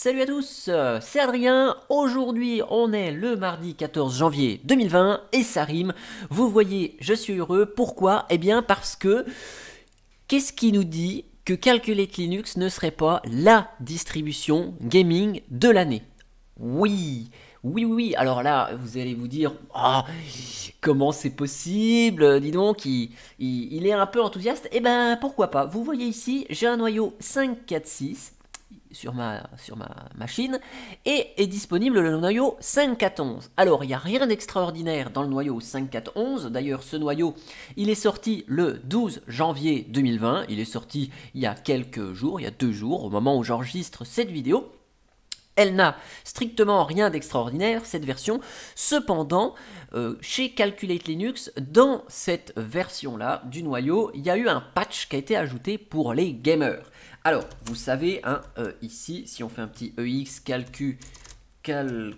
Salut à tous, c'est Adrien. Aujourd'hui, on est le mardi 14 janvier 2020 et ça rime. Vous voyez, je suis heureux. Pourquoi? Eh bien parce que, qu'est-ce qui nous dit que Calculate Linux ne serait pas la distribution gaming de l'année? Oui, oui. Alors là, vous allez vous dire, ah, comment c'est possible? Dis donc, il est un peu enthousiaste. Eh ben, pourquoi pas? Vous voyez ici, j'ai un noyau 546 sur ma machine et est disponible le noyau 5.4.11. Alors, il n'y a rien d'extraordinaire dans le noyau 5.4.11. D'ailleurs, ce noyau, il est sorti le 12 janvier 2020. Il est sorti il y a quelques jours, il y a 2 jours, au moment où j'enregistre cette vidéo. Elle n'a strictement rien d'extraordinaire, cette version. Cependant, chez Calculate Linux, dans cette version-là du noyau, il y a eu un patch qui a été ajouté pour les gamers. Alors, vous savez, hein, ici, si on fait un petit EX Calculate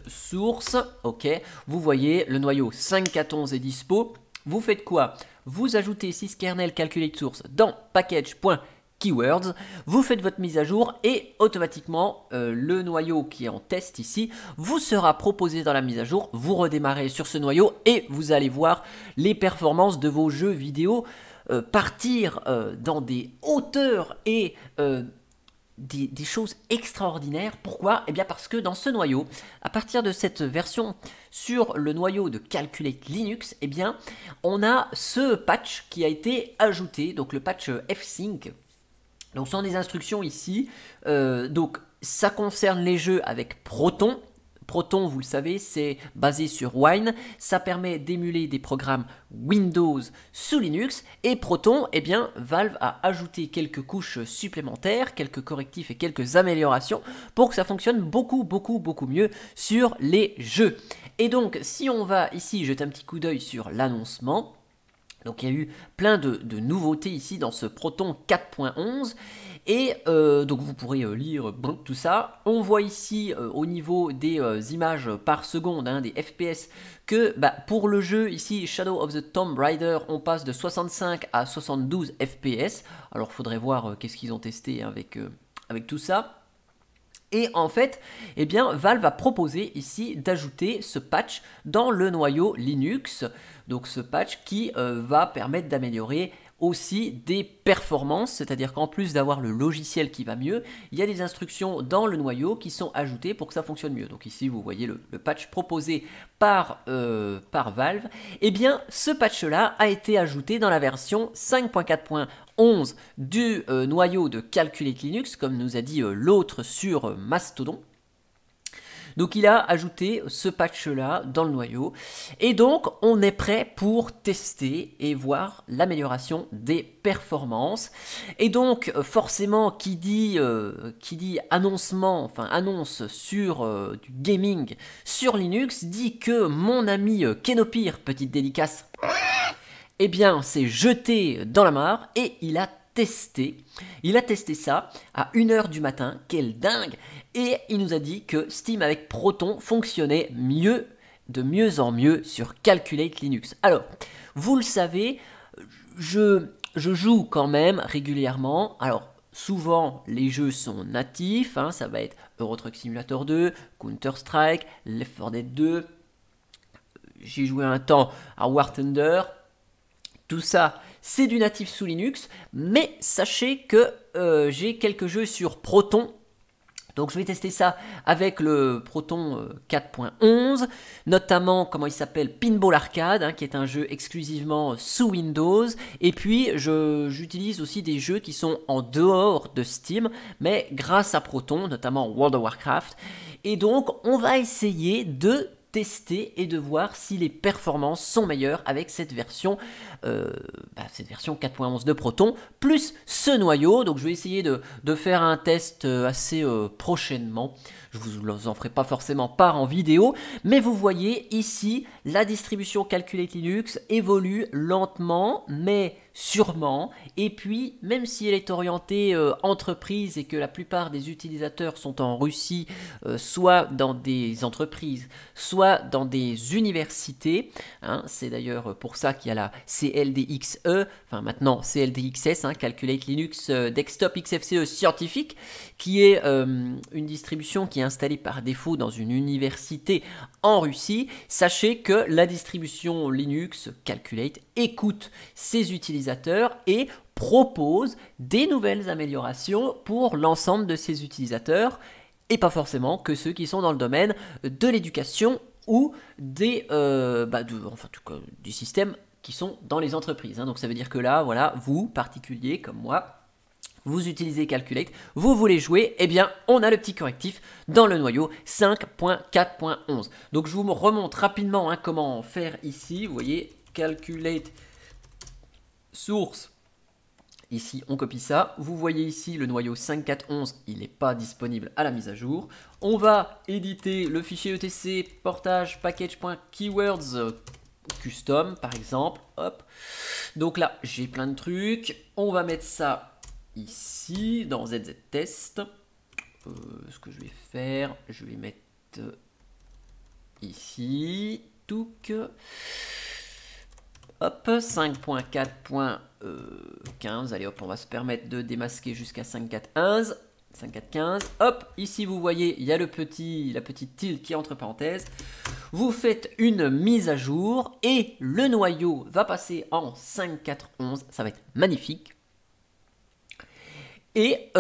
Source, ok, vous voyez, le noyau 5.4.11 est dispo. Vous faites quoi? Vous ajoutez syskernel Calculate Source dans package.keywords, vous faites votre mise à jour et automatiquement le noyau qui est en test ici vous sera proposé dans la mise à jour. Vous redémarrez sur ce noyau et vous allez voir les performances de vos jeux vidéo partir dans des hauteurs et des choses extraordinaires. Pourquoi? Eh bien parce que dans ce noyau, à partir de cette version sur le noyau de Calculate Linux, eh bien on a ce patch qui a été ajouté, donc le patch fsync. Donc ce sont des instructions ici, donc ça concerne les jeux avec Proton. Proton, vous le savez, c'est basé sur Wine, ça permet d'émuler des programmes Windows sous Linux, et Proton, eh bien, Valve a ajouté quelques couches supplémentaires, quelques correctifs et quelques améliorations pour que ça fonctionne beaucoup mieux sur les jeux. Et donc, si on va ici jeter un petit coup d'œil sur l'annoncement, donc il y a eu plein de nouveautés ici dans ce Proton 4.11 et donc vous pourrez lire tout ça. On voit ici au niveau des images par seconde, hein, des FPS, que pour le jeu ici Shadow of the Tomb Raider, on passe de 65 à 72 FPS. Alors il faudrait voir qu'est-ce qu'ils ont testé avec tout ça. Et en fait, eh bien, Valve a proposé ici d'ajouter ce patch dans le noyau Linux. Donc ce patch qui va permettre d'améliorer aussi des performances, c'est-à-dire qu'en plus d'avoir le logiciel qui va mieux, il y a des instructions dans le noyau qui sont ajoutées pour que ça fonctionne mieux. Donc ici vous voyez le patch proposé par Valve. Eh bien ce patch-là a été ajouté dans la version 5.4.11 du noyau de Calculate Linux, comme nous a dit l'autre sur Mastodon. Donc il a ajouté ce patch-là dans le noyau. Et donc on est prêt pour tester et voir l'amélioration des performances. Et donc forcément qui dit annoncement, enfin annonce sur du gaming sur Linux, dit que mon ami Kenopir, petite dédicace, eh bien s'est jeté dans la mare et il a testé ça à 1h du matin, quel dingue, et il nous a dit que Steam avec Proton fonctionnait de mieux en mieux sur Calculate Linux. Alors, vous le savez, je joue quand même régulièrement. Alors, souvent, les jeux sont natifs, hein, ça va être Euro Truck Simulator 2, Counter-Strike, Left 4 Dead 2, j'ai joué un temps à War Thunder. Tout ça, c'est du natif sous Linux, mais sachez que j'ai quelques jeux sur Proton. Donc je vais tester ça avec le Proton 4.11, notamment, comment il s'appelle, Pinball Arcade, hein, qui est un jeu exclusivement sous Windows. Et puis j'utilise aussi des jeux qui sont en dehors de Steam, mais grâce à Proton, notamment World of Warcraft. Et donc on va essayer de tester et de voir si les performances sont meilleures avec cette version 4.11 de Proton plus ce noyau. Donc je vais essayer de faire un test assez prochainement. Je vous en ferai pas forcément part en vidéo, mais vous voyez ici la distribution Calculate Linux évolue lentement mais sûrement. Et puis, même si elle est orientée entreprise et que la plupart des utilisateurs sont en Russie, soit dans des entreprises, soit dans des universités, hein, c'est d'ailleurs pour ça qu'il y a la CLDXE, enfin maintenant CLDXS, hein, Calculate Linux Desktop XFCE Scientifique, qui est une distribution qui est installée par défaut dans une université en Russie. Sachez que la distribution Linux Calculate écoute ses utilisateurs et propose des nouvelles améliorations pour l'ensemble de ses utilisateurs et pas forcément que ceux qui sont dans le domaine de l'éducation ou des systèmes qui sont dans les entreprises. Hein. Donc ça veut dire que là, voilà, vous, particuliers comme moi, vous utilisez Calculate, vous voulez jouer, eh bien on a le petit correctif dans le noyau 5.4.11. Donc je vous remonte rapidement hein, comment faire ici. Vous voyez, Calculate source. Ici, on copie ça. Vous voyez ici le noyau 5.4.11, il n'est pas disponible à la mise à jour. On va éditer le fichier etc portage package.keywords custom, par exemple. Hop. Donc là, j'ai plein de trucs. On va mettre ça ici, dans ZZTest. Ce que je vais faire, je vais mettre ici. Touc. Hop, 5.4.15, allez hop, on va se permettre de démasquer jusqu'à 5.4.15, 5.4.15, hop, ici vous voyez, il y a la petite tilde qui est entre parenthèses, vous faites une mise à jour et le noyau va passer en 5.4.11, ça va être magnifique, et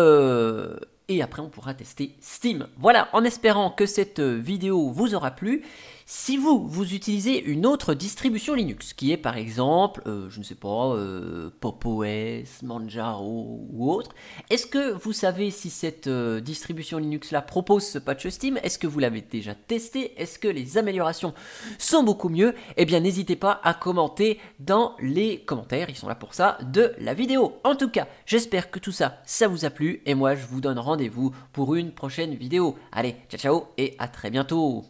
après on pourra tester Steam. Voilà, en espérant que cette vidéo vous aura plu. Si vous utilisez une autre distribution Linux, qui est par exemple, je ne sais pas, PopOS, Manjaro ou autre, est-ce que vous savez si cette distribution Linux-là propose ce patch Steam? Est-ce que vous l'avez déjà testé? Est-ce que les améliorations sont beaucoup mieux? Eh bien, n'hésitez pas à commenter dans les commentaires, ils sont là pour ça, de la vidéo. En tout cas, j'espère que tout ça, ça vous a plu, et moi, je vous donne rendez-vous pour une prochaine vidéo. Allez, ciao ciao, et à très bientôt!